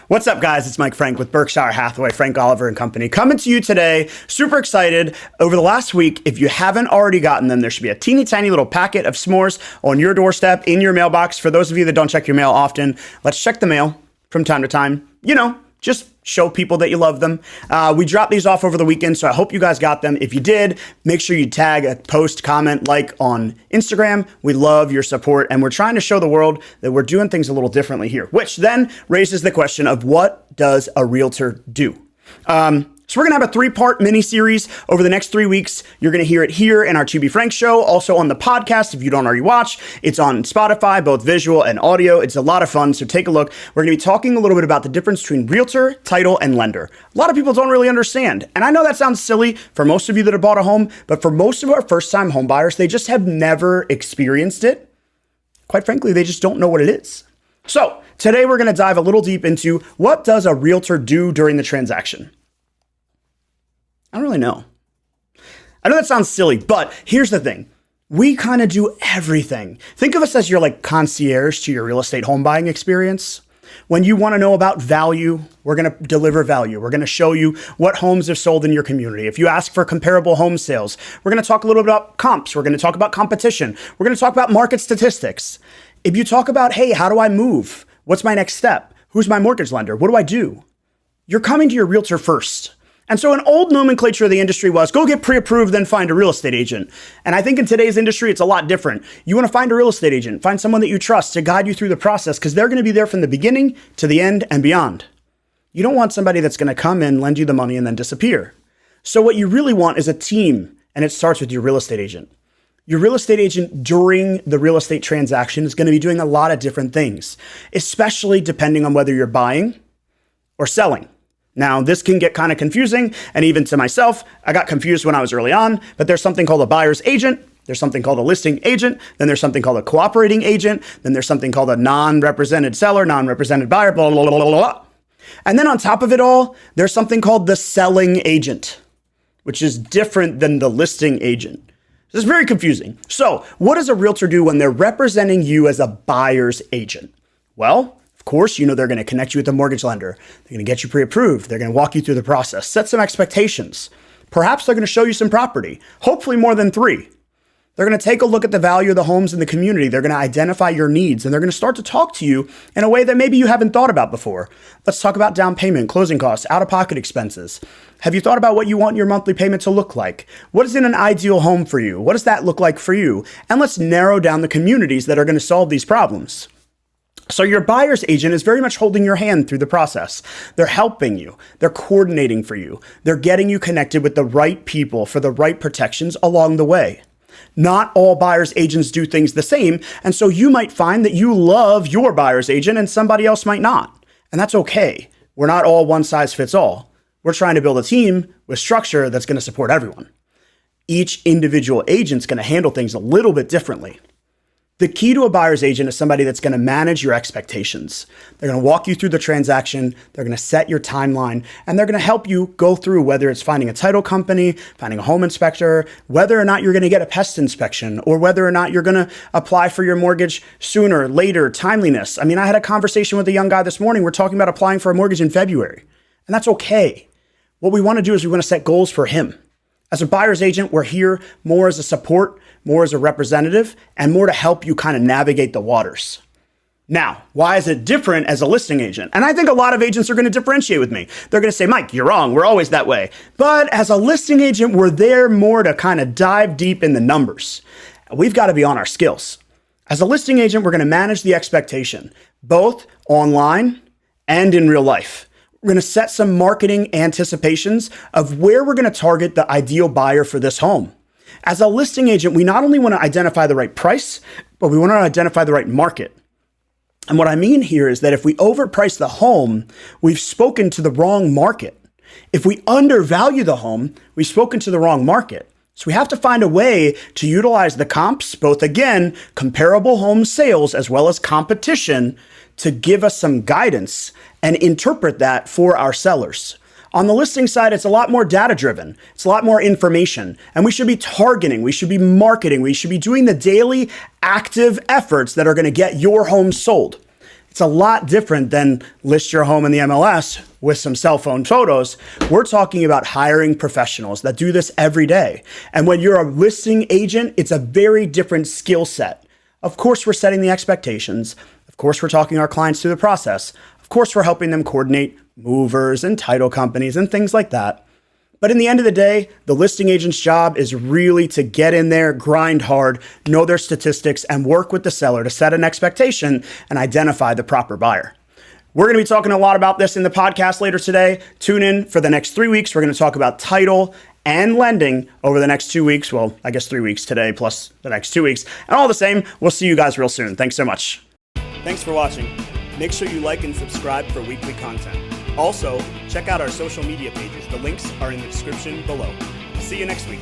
What's up, guys? It's Mike Frank with Berkshire Hathaway, Frank Oliver and Company, coming to you today. Super excited. Over the last week, if you haven't already gotten them, there should be a teeny tiny little packet of s'mores on your doorstep, in your mailbox. For those of you that don't check your mail often, let's check the mail from time to time. Just show people that you love them. We dropped these off over the weekend, so I hope you guys got them. If you did, make sure you tag a post, comment, like on Instagram. We love your support, and we're trying to show the world that we're doing things a little differently here, which then raises the question of what does a realtor do? So we're going to have a 3-part mini-series over the next 3 weeks. You're going to hear it here in our To Be Frank show, also on the podcast if you don't already watch. It's on Spotify, both visual and audio. It's a lot of fun, so take a look. We're going to be talking a little bit about the difference between realtor, title, and lender. A lot of people don't really understand, and I know that sounds silly for most of you that have bought a home, but for most of our first-time home buyers, they just have never experienced it. Quite frankly, they just don't know what it is. So today we're going to dive a little deep into what does a realtor do during the transaction. I don't really know. I know that sounds silly, but here's the thing. We kind of do everything. Think of us as your concierge to your real estate home buying experience. When you want to know about value, we're going to deliver value. We're going to show you what homes have sold in your community. If you ask for comparable home sales, we're going to talk a little bit about comps. We're going to talk about competition. We're going to talk about market statistics. If you talk about, hey, how do I move? What's my next step? Who's my mortgage lender? What do I do? You're coming to your realtor first. And so an old nomenclature of the industry was go get pre-approved, then find a real estate agent. And I think in today's industry, it's a lot different. You want to find a real estate agent, find someone that you trust to guide you through the process because they're going to be there from the beginning to the end and beyond. You don't want somebody that's going to come in, lend you the money, and then disappear. So what you really want is a team, and it starts with your real estate agent. Your real estate agent during the real estate transaction is going to be doing a lot of different things, especially depending on whether you're buying or selling. Now, this can get kind of confusing, and even to myself, I got confused when I was early on, but there's something called a buyer's agent, there's something called a listing agent, then there's something called a cooperating agent, then there's something called a non-represented seller, non-represented buyer, blah, blah, blah, blah, blah. And then on top of it all, there's something called the selling agent, which is different than the listing agent. This is very confusing. So, what does a realtor do when they're representing you as a buyer's agent? Well, of course, they're going to connect you with a mortgage lender. They're going to get you pre-approved. They're going to walk you through the process, set some expectations. Perhaps they're going to show you some property, hopefully more than 3. They're going to take a look at the value of the homes in the community. They're going to identify your needs, and they're going to start to talk to you in a way that maybe you haven't thought about before. Let's talk about down payment, closing costs, out-of-pocket expenses. Have you thought about what you want your monthly payment to look like? What is in an ideal home for you? What does that look like for you? And let's narrow down the communities that are going to solve these problems. So your buyer's agent is very much holding your hand through the process. They're helping you. They're coordinating for you. They're getting you connected with the right people for the right protections along the way. Not all buyer's agents do things the same, and so you might find that you love your buyer's agent and somebody else might not. And that's okay. We're not all one size fits all. We're trying to build a team with structure that's going to support everyone. Each individual agent's going to handle things a little bit differently. The key to a buyer's agent is somebody that's going to manage your expectations. They're going to walk you through the transaction. They're going to set your timeline, and they're going to help you go through whether it's finding a title company, finding a home inspector, whether or not you're going to get a pest inspection, or whether or not you're going to apply for your mortgage sooner, later, timeliness. I had a conversation with a young guy this morning. We're talking about applying for a mortgage in February, and that's okay. What we want to do is we want to set goals for him. As a buyer's agent, we're here more as a support, more as a representative, and more to help you kind of navigate the waters. Now, why is it different as a listing agent? And I think a lot of agents are going to differentiate with me. They're going to say, Mike, you're wrong. We're always that way. But as a listing agent, we're there more to kind of dive deep in the numbers. We've got to be on our skills. As a listing agent, we're going to manage the expectation, both online and in real life. We're going to set some marketing anticipations of where we're going to target the ideal buyer for this home. As a listing agent, we not only want to identify the right price, but we want to identify the right market. And what I mean here is that if we overprice the home, we've spoken to the wrong market. If we undervalue the home, we've spoken to the wrong market. So we have to find a way to utilize the comps, both again, comparable home sales as well as competition, to give us some guidance and interpret that for our sellers. On the listing side, it's a lot more data-driven. It's a lot more information. And we should be targeting, we should be marketing, we should be doing the daily active efforts that are going to get your home sold. It's a lot different than list your home in the MLS with some cell phone photos. We're talking about hiring professionals that do this every day. And when you're a listing agent, it's a very different skill set. Of course, we're setting the expectations. Of course, we're talking our clients through the process. Of course, we're helping them coordinate movers and title companies and things like that. But in the end of the day, the listing agent's job is really to get in there, grind hard, know their statistics, and work with the seller to set an expectation and identify the proper buyer. We're going to be talking a lot about this in the podcast later today. Tune in for the next 3 weeks. We're going to talk about title and lending over the next 2 weeks. Well, I guess 3 weeks today plus the next 2 weeks. And all the same, we'll see you guys real soon. Thanks so much. Thanks for watching. Make sure you like and subscribe for weekly content. Also, check out our social media pages. The links are in the description below. See you next week.